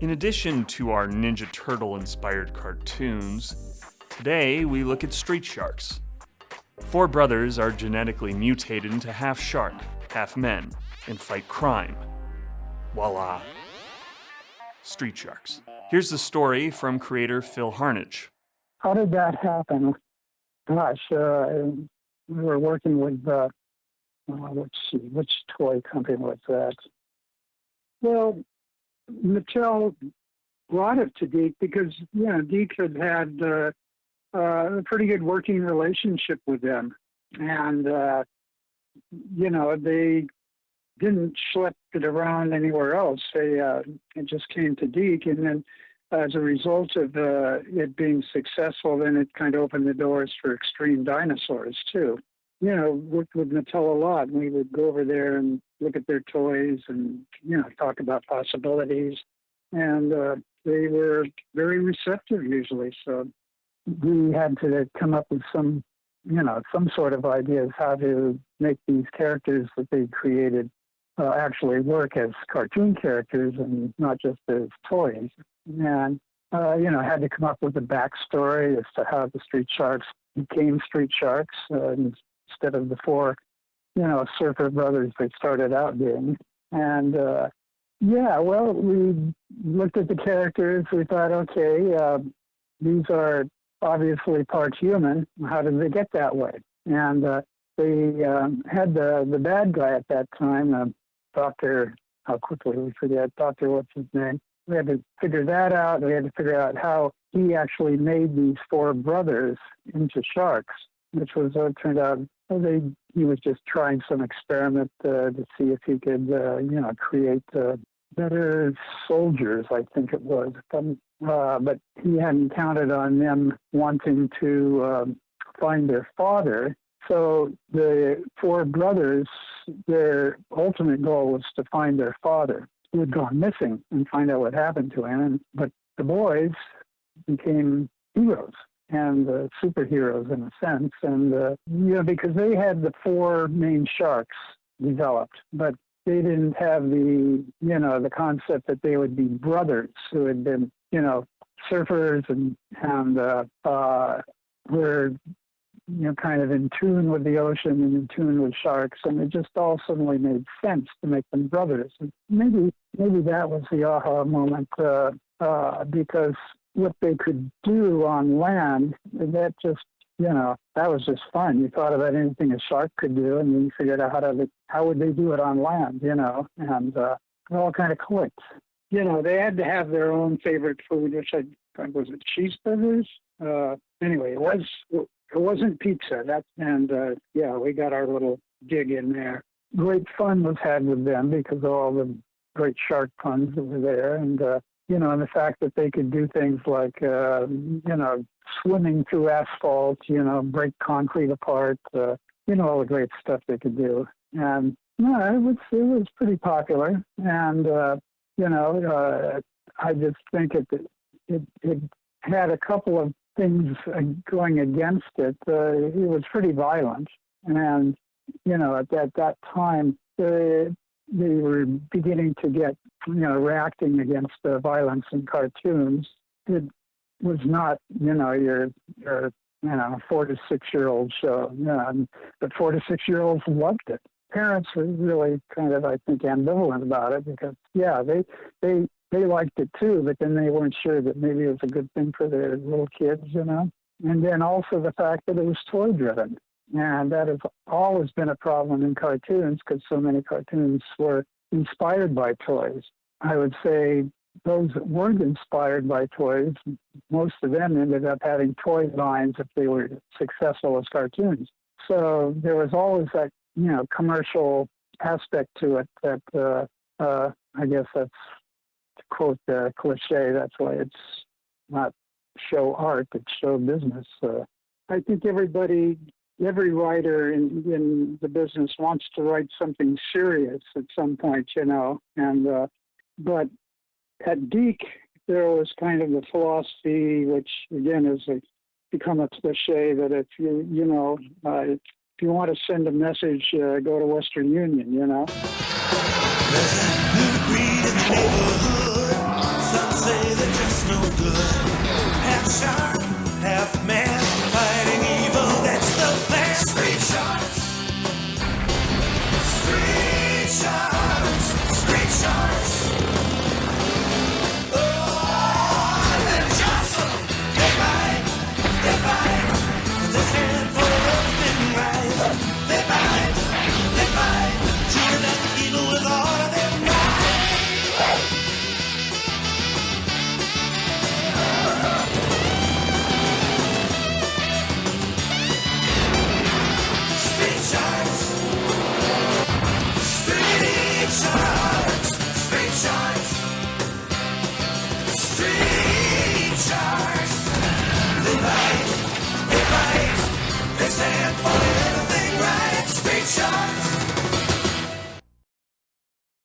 In addition to our Ninja Turtle-inspired cartoons, today we look at street sharks. 4 brothers are genetically mutated into half shark, half men, and fight crime. Voila. Street sharks. Here's the story from creator Phil Harnage. How did that happen? Gosh, we were working with, which toy company was that? Well, Mattel brought it to Deke because, Deke had a pretty good working relationship with them. And, they didn't schlep it around anywhere else. It just came to Deke. And then as a result of it being successful, then it kind of opened the doors for Extreme Dinosaurs, too. Worked with Mattel a lot. We would go over there and look at their toys and, talk about possibilities. And they were very receptive usually. So we had to come up with some sort of ideas how to make these characters that they created actually work as cartoon characters and not just as toys. And, had to come up with a backstory as to how the street sharks became street sharks instead of the 4, surfer brothers they started out being. And, we looked at the characters. We thought, okay, these are obviously part human. How did they get that way? And they had the bad guy at that time, Dr. How quickly we forget, Dr. What's his name? We had to figure that out. We had to figure out how he actually made these 4 brothers into sharks, which was, it turned out, he was just trying some experiment to see if he could, create better soldiers, I think it was. But he hadn't counted on them wanting to find their father. So the 4 brothers, their ultimate goal was to find their father, who had gone missing, and find out what happened to him. But the boys became heroes and superheroes in a sense. And, because they had the 4 main sharks developed, but they didn't have the concept that they would be brothers who had been, surfers and were, kind of in tune with the ocean and in tune with sharks. And it just all suddenly made sense to make them brothers. And maybe that was the aha moment because what they could do on land, that just, that was just fun. You thought about anything a shark could do, and then you figured out how would they do it on land, and it all kind of clicked. They had to have their own favorite food, which was it cheeseburgers? Anyway, it wasn't pizza. We got our little dig in there. Great fun was had with them because of all the great shark puns that were there, and and the fact that they could do things like swimming through asphalt, break concrete apart, all the great stuff they could do. And it was pretty popular, and I just think it had a couple of things going against it. It was pretty violent, and at that time they were beginning to get reacting against the violence in cartoons. It was not your 4 to 6 year old show, but 4 to 6 year olds loved it. Parents were really kind of, I think, ambivalent about it because they liked it too, but then they weren't sure that maybe it was a good thing for their little kids, And then also the fact that it was toy driven. And that has always been a problem in cartoons because so many cartoons were inspired by toys. I would say those that weren't inspired by toys, most of them ended up having toy lines if they were successful as cartoons. So there was always that, commercial aspect to it that I guess that's, to quote the cliche, that's why it's not show art, it's show business. I think every writer in the business wants to write something serious at some point, and but at Deke, there was kind of the philosophy, which again has become a cliche, that if if you want to send a message, go to Western Union, There's a new breed in the neighborhood.